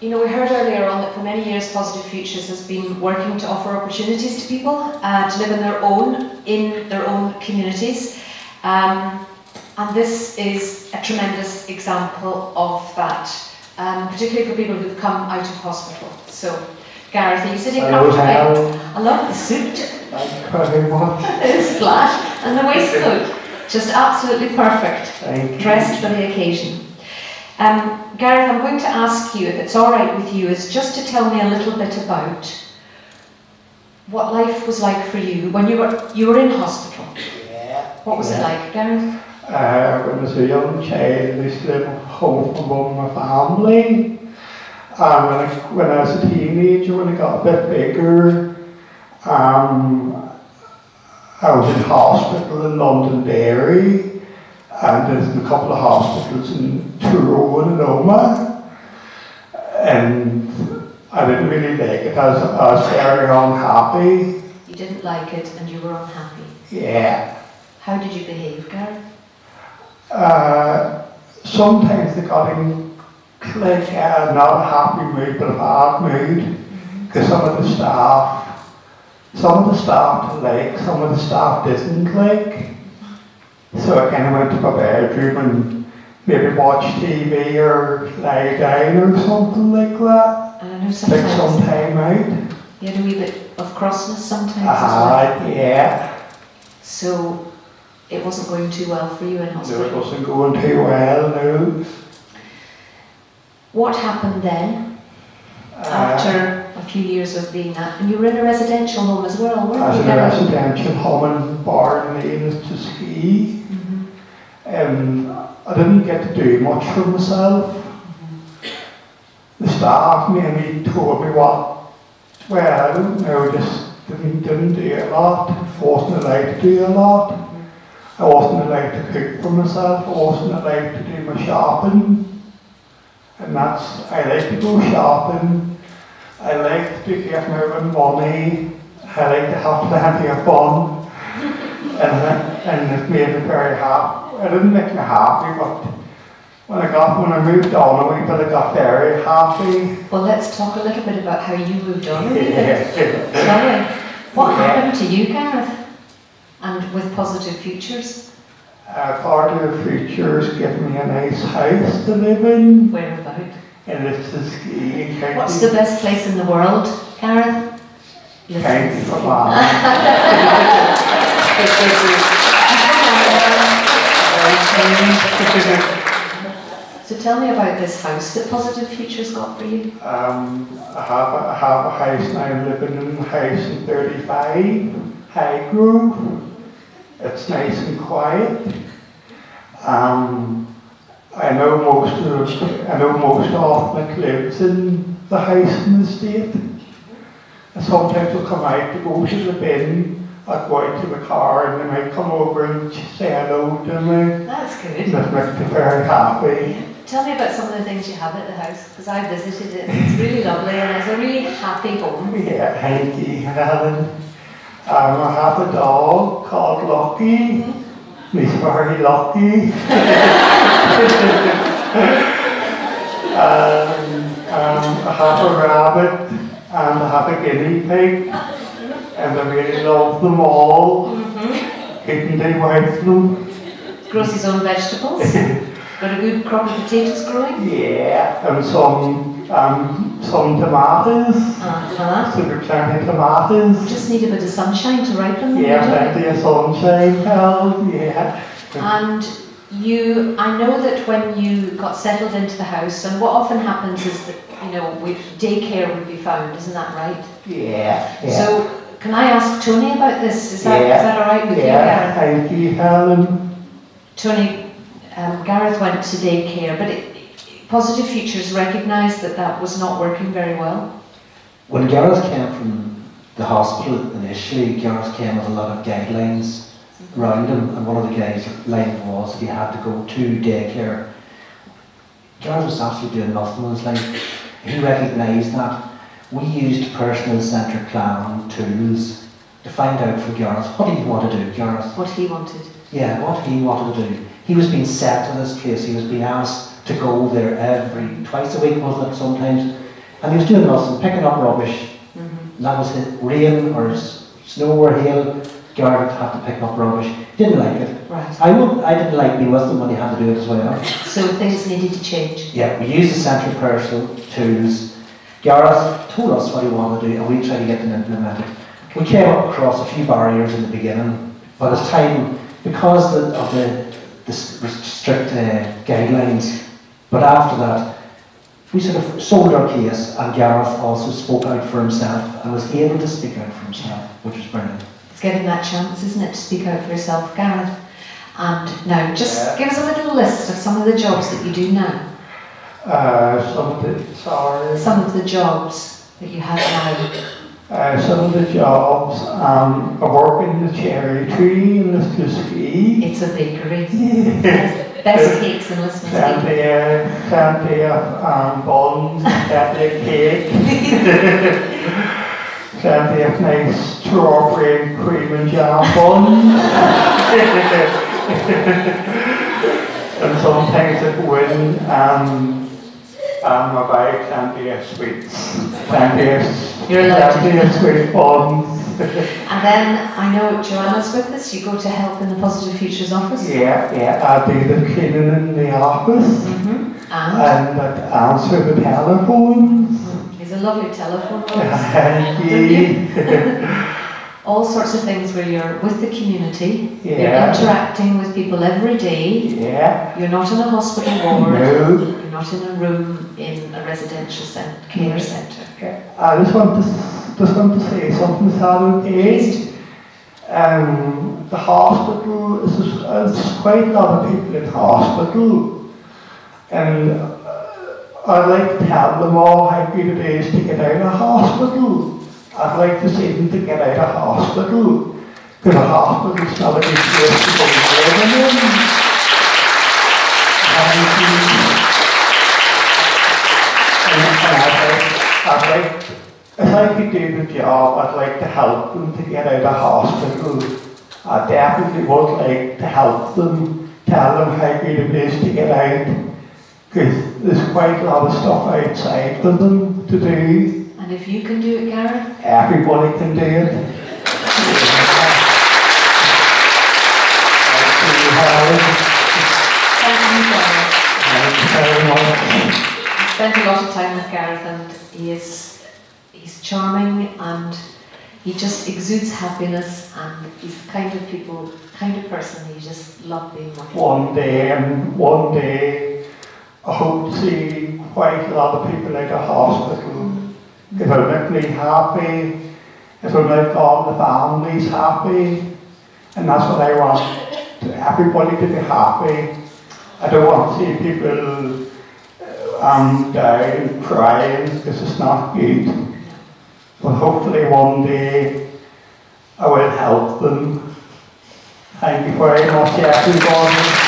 You know, we heard earlier on that for many years Positive Futures has been working to offer opportunities to people to live in their own communities. And this is a tremendous example of that, particularly for people who've come out of hospital. So, Gareth, are you sitting comfortably? I love the suit. Thank you very much. It's flat, and the waistcoat. Just absolutely perfect. Dressed for the occasion. Gareth, I'm going to ask you, if it's all right with you, is just to tell me a little bit about what life was like for you when you were in hospital. Yeah. What was it like, Gareth? When I was a young child, I used to live home from my family. And when I was a teenager, when I got a bit bigger, I was in hospital in Londonderry, and there's a couple of hospitals in Truro and Roma, and I didn't really like it. I was very unhappy. You didn't like it and you were unhappy? Yeah. How did you behave, Gareth? Sometimes they got in like not a happy mood, but a bad mood, because some of the staff like, some of the staff didn't like. So I kind of went to my bedroom and maybe watch TV or lie down or something like that. And I know sometimes take some time out. You had a wee bit of crossness sometimes as well. Yeah. So it wasn't going too well for you in hospital? No, it wasn't going too well, no. What happened then, after a few years of being that? And you were in a residential home as well, weren't you? I was in a residential home in Barnlane to ski. I didn't get to do much for myself. The staff mainly told me well, I don't know, just didn't do a lot. I wasn't allowed to do a lot. I wasn't allowed to cook for myself. I wasn't allowed to do my shopping. And I like to go shopping. I like to get my own money. I like to have plenty of fun. And it made me very happy. It didn't make me happy, but when I moved on a wee bit, I got very happy. Well, let's talk a little bit about how you moved on a wee bit. Shall we? What happened to you, Gareth? And with Positive Futures? Positive Futures gave me a nice house to live in. Where about? In Listonski. What's the best place in the world, Gareth? County Fermanagh. So tell me about this house that Positive Futures got for you. I have a house now. I'm living in a house in 35, Highgrove. It's nice and quiet. I know most of my clothes in the house in the estate. And sometimes I'll come out to go to the bin. I'd go out to the car and they might come over and say hello to me. That's good. That makes me very happy. Yeah. Tell me about some of the things you have at the house, because I visited it. It's really lovely and it's a really happy home. Yeah, thank you, Helen. I have a dog called Lucky. He's very lucky. I have a rabbit and I have a guinea pig. And I really love them all. Couldn't do without them. Grows his own vegetables. Got a good crop of potatoes growing. Yeah, and some tomatoes. So there's plenty of tomatoes. Just need a bit of sunshine to ripen them. Yeah, plenty of sunshine, yeah. And I know that when you got settled into the house, and what often happens is that, daycare would be found, isn't that right? Yeah. So, can I ask Tony about this? Is that all right with you, Gareth? Yeah, thank you, Helen. Tony, Gareth went to daycare, but Positive Futures recognised that was not working very well. When Gareth came from the hospital initially, Gareth came with a lot of guidelines around him, and one of the guidelines was that he had to go to daycare. Gareth was actually doing nothing in his life. He recognised that. We used personal-centred plan tools to find out for Gareth what he wanted to do, Gareth. What he wanted. Yeah, what he wanted to do. He was being sent to this place. He was being asked to go there twice a week, wasn't it? Sometimes And he was doing nothing, picking up rubbish. And that was it, rain or snow or hail, Gareth had to pick up rubbish. Didn't like it. Right. I didn't like being with him when he had to do it as well. So things needed to change. Yeah, we used the central personal tools. Gareth told us what he wanted to do and we tried to get them implemented. We came across a few barriers in the beginning, but as time, because of the strict guidelines, but after that, we sort of sold our case, and Gareth also spoke out for himself and was able to speak out for himself, which was brilliant. It's getting that chance, isn't it, to speak out for yourself, Gareth? And now, just give us a little list of some of the jobs that you do now. Some of the jobs that you have now. Some of the jobs, I work in the cherry tree in Liskersky. It's a bakery. Best cakes in Liskersky. Plenty of buns, plenty of cake. Plenty of nice strawberry and cream and jam buns. And sometimes I go in and I buy plenty of sweets. You're allowed plenty of sweet buns. And then I know Joanna's with us. You go to help in the Positive Futures office. Yeah, I do the cleaning in the office. And I answer the telephones. He's a lovely telephone voice. All sorts of things where you're with the community, Yeah. you're interacting with people every day. Yeah. You're not in a hospital ward. No. You're not in a room in a residential care centre. Yeah. I just want to say something, is that okay? The hospital, there's quite a lot of people in hospital, and I'd like to tell them all how good it is to get out of hospital. I'd like to see them to get out of hospital, because a hospital's not a good place to be living in. I'd like, if I could do the job, I'd like to help them to get out of hospital. I definitely would like to help them, tell them how good it is to get out, because there's quite a lot of stuff outside for them to do. And if you can do it, Gareth? Everybody can do it. Thank you very much. I spent a lot of time with Gareth, and he's charming, and he just exudes happiness, and he's the kind of person you just love being with. One day, I hope to see quite a lot of people out of hospital. It'll make me happy, it'll make all the families happy, and that's what I want, everybody to be happy. I don't want to see people down, crying, because it's not good. But hopefully one day I will help them. Thank you very much, everybody.